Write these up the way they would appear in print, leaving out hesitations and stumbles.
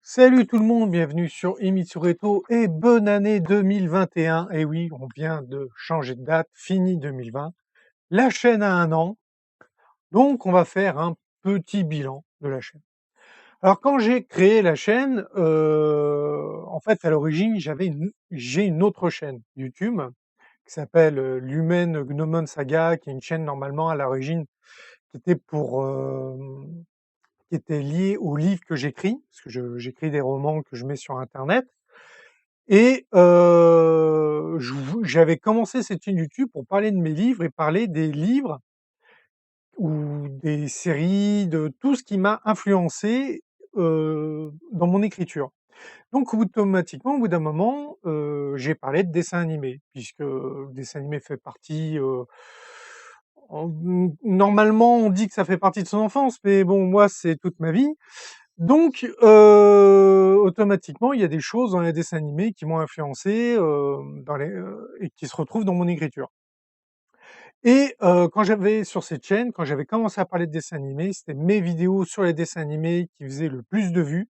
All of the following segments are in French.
Salut tout le monde, bienvenue sur Emitsu Retro et bonne année 2021. Et oui, on vient de changer de date, fini 2020. La chaîne a un an, donc on va faire un petit bilan de la chaîne. Alors quand j'ai créé la chaîne, en fait à l'origine j'ai une autre chaîne YouTube qui s'appelle Lumen Gnomon Saga, qui est une chaîne normalement à l'origine qui était qui était liée aux livres que j'écris, parce que j'écris des romans que je mets sur Internet. Et j'avais commencé cette chaîne YouTube pour parler de mes livres et parler des livres ou des séries, de tout ce qui m'a influencé, dans mon écriture. Donc automatiquement, au bout d'un moment, j'ai parlé de dessin animé, puisque le dessin animé fait partie, normalement on dit que ça fait partie de son enfance, mais bon moi c'est toute ma vie. Donc, automatiquement, il y a des choses dans les dessins animés qui m'ont influencé, et qui se retrouvent dans mon écriture. Et quand j'avais sur cette chaîne, quand j'avais commencé à parler de dessins animés, c'était mes vidéos sur les dessins animés qui faisaient le plus de vues.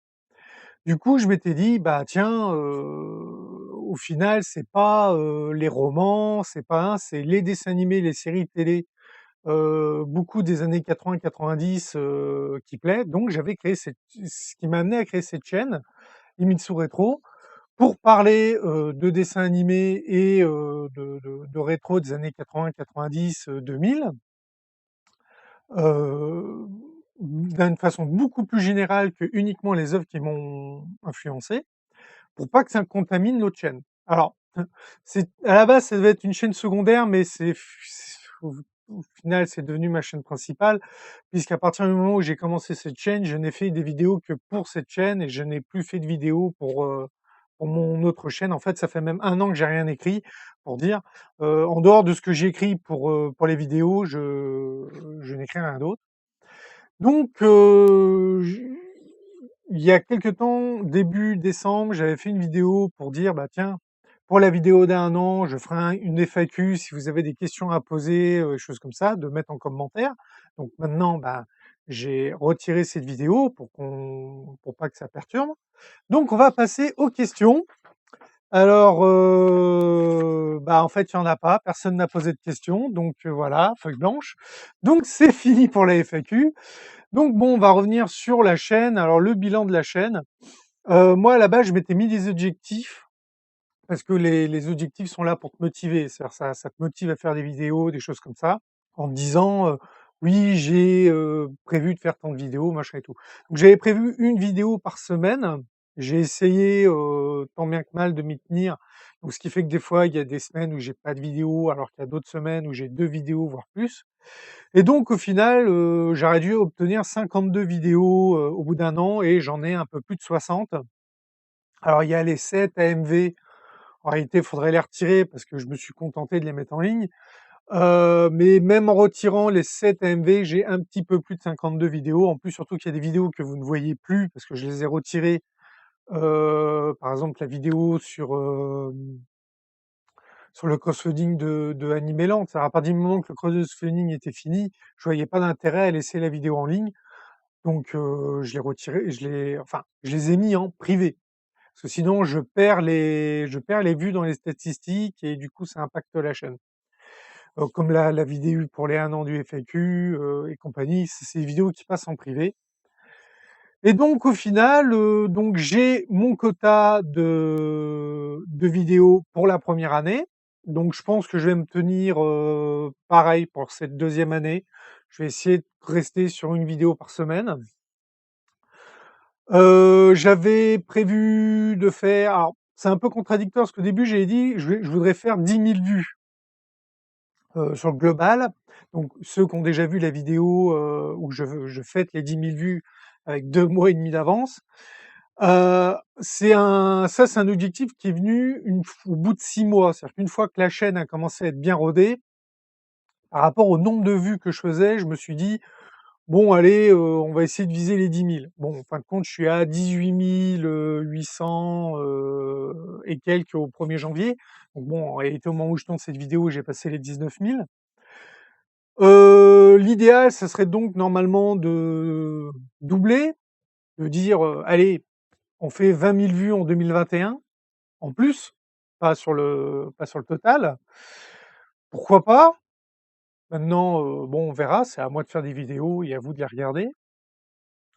Du coup, je m'étais dit: «Bah tiens, au final, c'est pas, les romans, c'est les dessins animés, les séries télé, beaucoup des années 80-90, qui plaît». Donc j'avais créé ce qui m'a amené à créer cette chaîne, Imitsu Retro, pour parler, de dessins animés et de rétro des années 80-90, 2000, heu, d'une façon beaucoup plus générale que uniquement les œuvres qui m'ont influencé, pour pas que ça contamine l'autre chaîne. Alors, c'est à la base, ça devait être une chaîne secondaire, mais au final, c'est devenu ma chaîne principale, puisqu'à partir du moment où j'ai commencé cette chaîne, je n'ai fait des vidéos que pour cette chaîne et je n'ai plus fait de vidéos pour mon autre chaîne. En fait, ça fait même un an que j'ai rien écrit pour dire. En dehors de ce que j'écris pour les vidéos, je n'écris rien d'autre. Donc, il y a quelque temps, début décembre, j'avais fait une vidéo pour dire, bah tiens, pour la vidéo d'un an, je ferai une FAQ si vous avez des questions à poser, choses comme ça, de mettre en commentaire. Donc maintenant, bah, j'ai retiré cette vidéo pour pas que ça perturbe. Donc on va passer aux questions. Alors, bah, en fait, il y en a pas, personne n'a posé de questions, donc voilà, feuille blanche. Donc c'est fini pour la FAQ. Donc bon, on va revenir sur la chaîne. Alors le bilan de la chaîne. Moi, à la base, je m'étais mis des objectifs parce que les objectifs sont là pour te motiver. C'est-à-dire ça te motive à faire des vidéos, des choses comme ça, en te disant, «Oui, j'ai, prévu de faire tant de vidéos», machin et tout. Donc j'avais prévu une vidéo par semaine. J'ai essayé, tant bien que mal de m'y tenir. Donc ce qui fait que des fois, il y a des semaines où j'ai pas de vidéo, alors qu'il y a d'autres semaines où j'ai 2 vidéos, voire plus. Et donc au final, j'aurais dû obtenir 52 vidéos, au bout d'un an et j'en ai un peu plus de 60. Alors il y a les 7 AMV, en réalité, il faudrait les retirer parce que je me suis contenté de les mettre en ligne. Mais même en retirant les 7 AMV, j'ai un petit peu plus de 52 vidéos. En plus, surtout qu'il y a des vidéos que vous ne voyez plus parce que je les ai retirées. Par exemple, la vidéo sur le crossfading de Animeland. À partir du moment que le crossfading était fini, je voyais pas d'intérêt à laisser la vidéo en ligne. Donc, je l'ai retiré, je les ai mis en privé. Parce que sinon, je perds les vues dans les statistiques et du coup, ça impacte la chaîne. Comme la vidéo pour les 1 an du FAQ, et compagnie, c'est des vidéos qui passent en privé. Et donc au final, donc j'ai mon quota de vidéos pour la première année. Donc je pense que je vais me tenir, pareil pour cette deuxième année. Je vais essayer de rester sur une vidéo par semaine. J'avais prévu de faire, alors c'est un peu contradictoire parce qu'au début j'avais dit: «Je voudrais faire 10 000 vues, sur le global». Donc ceux qui ont déjà vu la vidéo, où je fête les 10 000 vues avec 2 mois et demi d'avance. C'est un objectif qui est venu au bout de 6 mois. C'est-à-dire qu'une fois que la chaîne a commencé à être bien rodée, par rapport au nombre de vues que je faisais, je me suis dit: «Bon allez, on va essayer de viser les 10 000». Bon, en fin de compte, je suis à 18 800, et quelques au 1er janvier. Donc bon, en réalité, au moment où je tourne cette vidéo, j'ai passé les 19 000. L'idéal, ça serait donc normalement de doubler, de dire, «Allez, ont fait 20 000 vues en 2021, en plus, pas sur le total. Pourquoi pas? Maintenant, bon, on verra, c'est à moi de faire des vidéos et à vous de les regarder.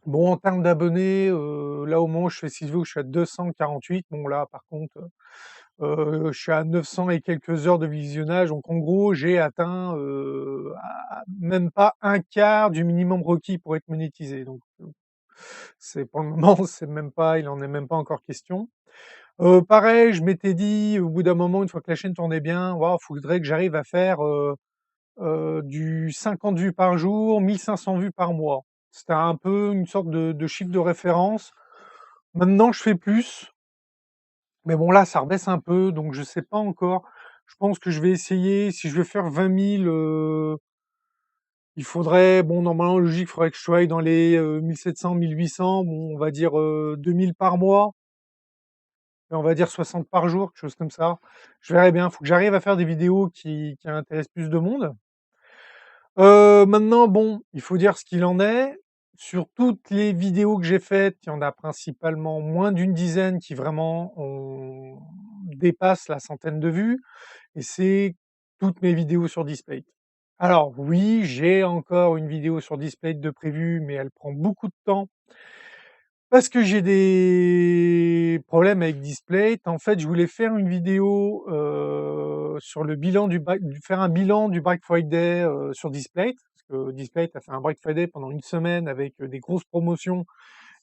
Bon, en termes d'abonnés, là, au moment où je fais cette vidéo, je suis à 248. Bon, là, par contre, je suis à 900 et quelques heures de visionnage, donc en gros, j'ai atteint, même pas un quart du minimum requis pour être monétisé, donc c'est pour le moment, c'est même pas il en est même pas encore question. Pareil, je m'étais dit, au bout d'un moment, une fois que la chaîne tournait bien: «Waouh, faudrait que j'arrive à faire, du 50 vues par jour, 1 500 vues par mois». C'était un peu une sorte de chiffre de référence. Maintenant, je fais plus, mais bon, là, ça rebaisse un peu, donc je sais pas encore. Je pense que je vais essayer, si je veux faire 20 000, il faudrait, bon, normalement, logique, il faudrait que je sois dans les 1 700, 1 800, bon, on va dire 2 000 par mois, et on va dire 60 par jour, quelque chose comme ça. Je verrai bien, il faut que j'arrive à faire des vidéos qui intéressent plus de monde. Maintenant, bon, il faut dire ce qu'il en est. Sur toutes les vidéos que j'ai faites, il y en a principalement moins d'une dizaine qui vraiment dépassent la centaine de vues, et c'est toutes mes vidéos sur Displate. Alors oui, j'ai encore une vidéo sur Displate de prévue, mais elle prend beaucoup de temps parce que j'ai des problèmes avec Displate. En fait, je voulais faire une vidéo, sur le bilan faire un bilan du Black Friday, sur Displate. Parce que Displate a fait un Black Friday pendant une semaine avec, des grosses promotions,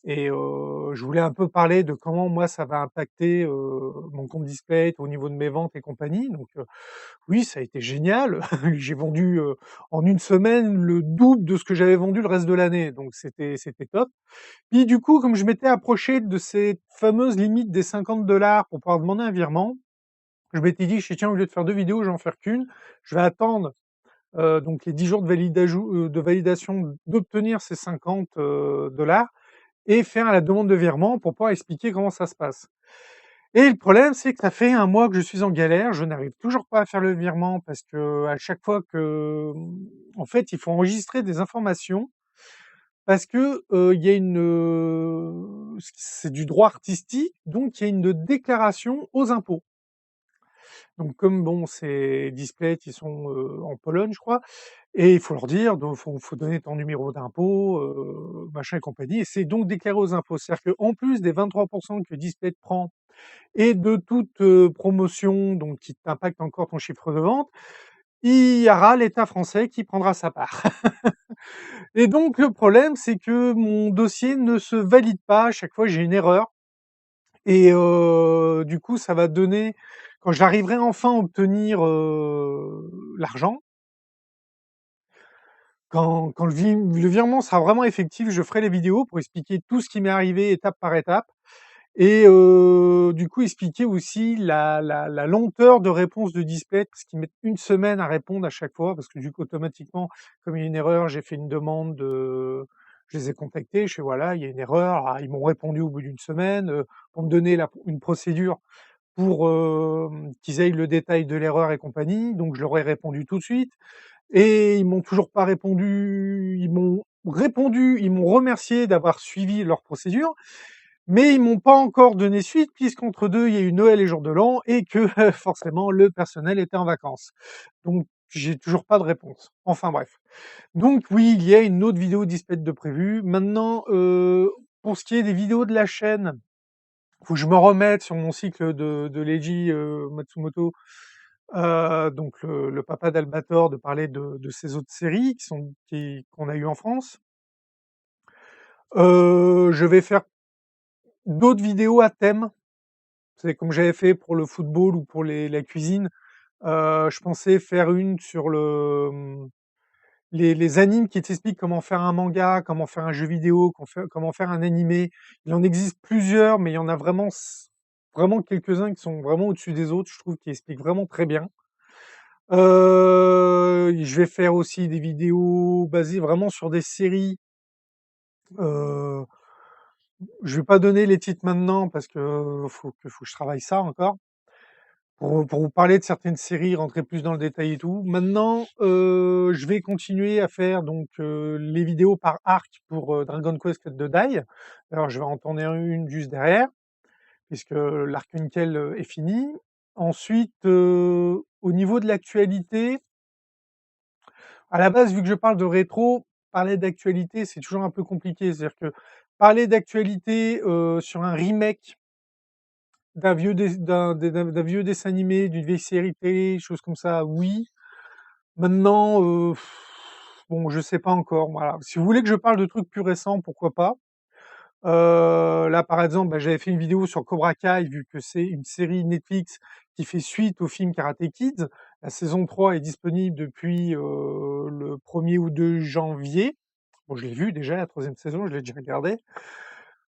et je voulais un peu parler de comment moi ça va impacter, mon compte Displate au niveau de mes ventes et compagnie. Donc, oui, ça a été génial. J'ai vendu, en une semaine le double de ce que j'avais vendu le reste de l'année, donc c'était top. Puis du coup, comme je m'étais approché de cette fameuse limite des 50 $ pour pouvoir demander un virement, je m'étais dit: «Tiens, au lieu de faire 2 vidéos, je vais en faire qu'1. Je vais attendre, donc les 10 jours de validation, d'obtenir ces 50 $ et faire la demande de virement pour pouvoir expliquer comment ça se passe». Et le problème, c'est que ça fait un mois que je suis en galère, je n'arrive toujours pas à faire le virement parce qu'à chaque fois que, en fait, il faut enregistrer des informations parce que, il y a c'est du droit artistique, donc il y a une déclaration aux impôts. Donc comme bon, c'est Displate, ils sont, en Pologne, je crois, et il faut leur dire, donc faut donner ton numéro d'impôt, machin et compagnie, et c'est donc déclaré aux impôts. C'est-à-dire qu'en plus des 23 que Displate prend et de toute, promotion, donc qui t'impacte encore ton chiffre de vente, il y aura l'État français qui prendra sa part. Et donc le problème, c'est que mon dossier ne se valide pas. À chaque fois, j'ai une erreur, et du coup, ça va donner, quand j'arriverai enfin à obtenir, l'argent, quand le virement sera vraiment effectif, je ferai les vidéos pour expliquer tout ce qui m'est arrivé étape par étape, et du coup expliquer aussi la lenteur de réponse de Display, parce qu'ils mettent une semaine à répondre à chaque fois, parce que du coup automatiquement, comme il y a une erreur, j'ai fait une demande de je les ai contactés, je fais: «Voilà, il y a une erreur». Alors ils m'ont répondu au bout d'une semaine, pour me donner une procédure pour, qu'ils aient le détail de l'erreur et compagnie, donc je leur ai répondu tout de suite, et ils m'ont toujours pas répondu. Ils m'ont répondu, ils m'ont remercié d'avoir suivi leur procédure, mais ils m'ont pas encore donné suite, puisqu'entre deux, il y a eu Noël et jour de l'an, et que forcément le personnel était en vacances. Donc j'ai toujours pas de réponse. Enfin bref. Donc oui, il y a une autre vidéo Displate de prévue. Maintenant, pour ce qui est des vidéos de la chaîne, faut que je me remette sur mon cycle de Leiji, Matsumoto, donc le papa d'Albator, de parler de ces autres séries qu'on a eues en France. Je vais faire d'autres vidéos à thème. C'est comme j'avais fait pour le football ou pour la cuisine. Je pensais faire une sur les animes qui t'expliquent comment faire un manga, comment faire un jeu vidéo, comment faire un animé. Il en existe plusieurs, mais il y en a vraiment quelques-uns qui sont vraiment au-dessus des autres, je trouve, qui expliquent vraiment très bien. Je vais faire aussi des vidéos basées vraiment sur des séries. Heu, je vais pas donner les titres maintenant parce que faut que je travaille ça encore. pour vous parler de certaines séries, rentrer plus dans le détail et tout. Maintenant, je vais continuer à faire donc, les vidéos par arc pour, Dragon Quest de Dai. Alors je vais en tourner une juste derrière, puisque l'arc Unkel, est fini. Ensuite, au niveau de l'actualité, à la base, vu que je parle de rétro, parler d'actualité, c'est toujours un peu compliqué. C'est-à-dire que parler d'actualité, sur un remake d'un vieux dessin animé, d'une vieille série télé, choses comme ça, oui. Maintenant, bon, je sais pas encore, voilà. Si vous voulez que je parle de trucs plus récents, pourquoi pas. Là, par exemple, bah, j'avais fait une vidéo sur Cobra Kai, vu que c'est une série Netflix qui fait suite au film Karate Kid. La saison 3 est disponible depuis, le 1er ou 2 janvier. Bon, je l'ai vu déjà, la troisième saison, je l'ai déjà regardée.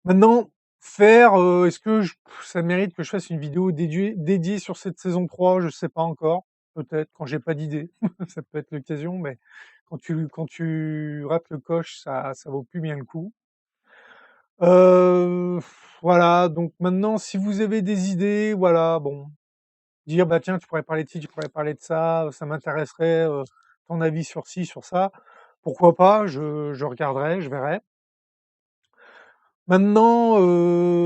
Maintenant, faire, est-ce que ça mérite que je fasse une vidéo dédiée sur cette saison 3? Je sais pas encore. Peut-être, quand j'ai pas d'idée. Ça peut être l'occasion, mais quand tu rates le coche, ça vaut plus bien le coup. Heu, voilà, donc maintenant, si vous avez des idées, voilà, bon, dire: «Bah, tiens, tu pourrais parler de ci, tu pourrais parler de ça m'intéresserait, ton avis sur ci, sur ça». Pourquoi pas? Je regarderai, je verrai. Maintenant,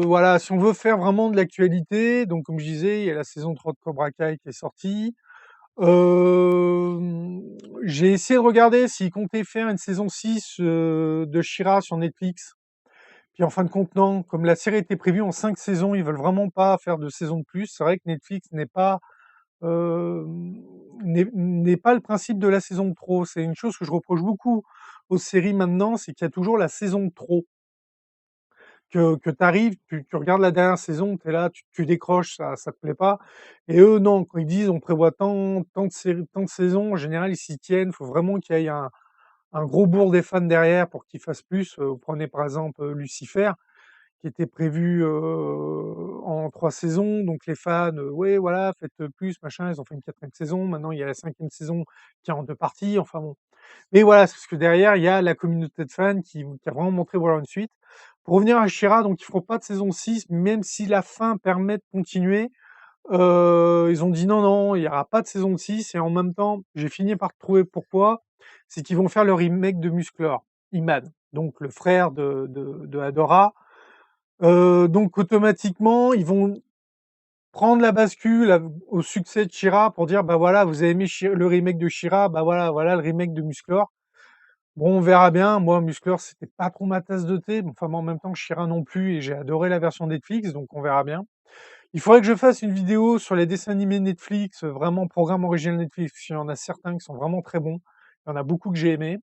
voilà, si on veut faire vraiment de l'actualité, donc comme je disais, il y a la saison 3 de Cobra Kai qui est sortie. Hem, j'ai essayé de regarder s'ils comptaient faire une saison 6 de She-Ra sur Netflix. Puis en fin de compte, non, comme la série était prévue en 5 saisons, ils veulent vraiment pas faire de saison de plus. C'est vrai que Netflix n'est pas le principe de la saison de trop. C'est une chose que je reproche beaucoup aux séries maintenant, c'est qu'il y a toujours la saison de trop. Que tu arrives, tu regardes la dernière saison, tu es là, tu décroches, ça te plaît pas. Et eux, non, quand ils disent: «On prévoit tant de saisons», en général, ils s'y tiennent. Faut vraiment qu'il y ait un gros bourg des fans derrière pour qu'ils fassent plus. Vous prenez par exemple, Lucifer, qui était prévu, en 3 saisons, donc les fans, «Ouais, voilà, faites, plus, machin». Ils ont fait une 4e saison, maintenant il y a la 5e saison qui est en 2 parties, enfin bon. Mais voilà, c'est parce que derrière, il y a la communauté de fans qui a vraiment montré vouloir une suite. Pour revenir à She-Ra, donc ils feront pas de saison 6, même si la fin permet de continuer. Ils ont dit: «Non, non, il y aura pas de saison 6», et en même temps, j'ai fini par trouver pourquoi. C'est qu'ils vont faire le remake de Musclor, Iman, donc le frère de Adora. Donc automatiquement, ils vont prendre la bascule au succès de She-Ra pour dire: «Bah, voilà, vous avez aimé le remake de She-Ra, bah, voilà, voilà le remake de Musclor». Bon, on verra bien. Moi, Musclor, c'était pas trop ma tasse de thé, mais enfin, mais en même temps, She-Ra non plus, et j'ai adoré la version Netflix, donc on verra bien. Il faudrait que je fasse une vidéo sur les dessins animés Netflix, vraiment programme original Netflix. Il y en a certains qui sont vraiment très bons. Il y en a beaucoup que j'ai aimés.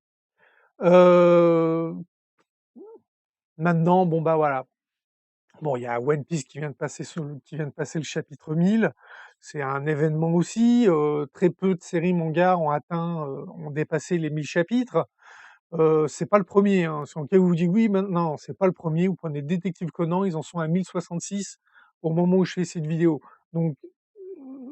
Heu, maintenant, bon, bah, voilà. Bon, il y a One Piece qui vient de passer le chapitre 1000. C'est un événement aussi. Très peu de séries manga ont dépassé les 1000 chapitres. C'est pas le premier, hein. Sur lequel vous vous dites: «Oui, maintenant», c'est pas le premier. Vous prenez Détective Conan, ils en sont à 1066 au moment où je fais cette vidéo. Donc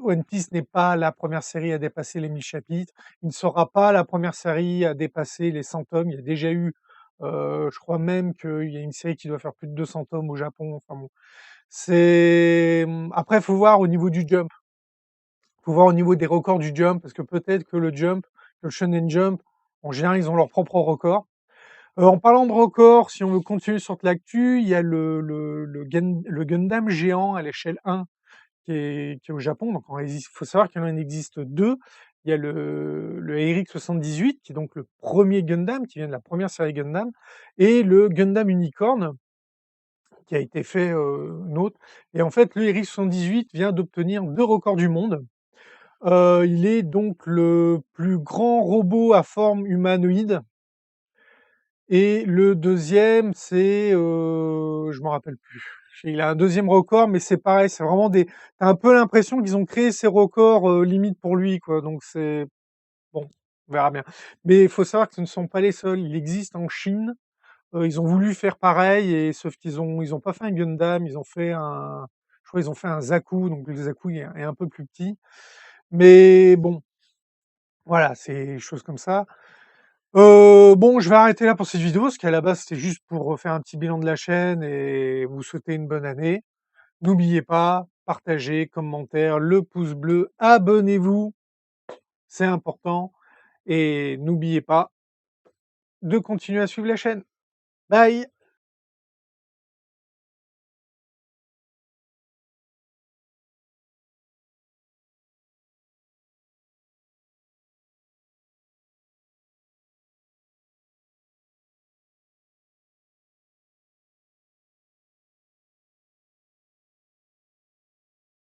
One Piece n'est pas la première série à dépasser les 1000 chapitres. Il ne sera pas la première série à dépasser les 100 tomes. Il y a déjà eu, je crois même qu'il y a une série qui doit faire plus de 200 tomes au Japon. Enfin bon, après, il faut voir au niveau du Jump. Il faut voir au niveau des records du Jump, parce que peut-être que le Jump, que le Shonen Jump, en général, ils ont leurs propres records. En parlant de records, si on veut continuer sur de l'actu, il y a le Gundam géant à l'échelle 1 qui est au Japon. Donc il faut savoir qu'il en existe 2. Il y a le RX-78, qui est donc le premier Gundam, qui vient de la première série Gundam, et le Gundam Unicorn, qui a été fait, nôtre. Et en fait, le RX-78 vient d'obtenir 2 records du monde. Il est donc le plus grand robot à forme humanoïde, et le deuxième, je m'en rappelle plus. Il a un deuxième record, mais c'est pareil, c'est vraiment des tu un peu l'impression qu'ils ont créé ces records, limite pour lui, quoi. Donc c'est bon, on verra bien. Mais il faut savoir que ce ne sont pas les seuls. Il existe en Chine, ils ont voulu faire pareil, et sauf qu'ils ont pas fait un Gundam, je crois ils ont fait un Zaku, donc le Zaku est un peu plus petit. Mais bon, voilà, c'est des choses comme ça. Bon, je vais arrêter là pour cette vidéo, parce qu'à la base, c'était juste pour faire un petit bilan de la chaîne et vous souhaiter une bonne année. N'oubliez pas, partagez, commentaires, le pouce bleu, abonnez-vous, c'est important et n'oubliez pas de continuer à suivre la chaîne. Bye!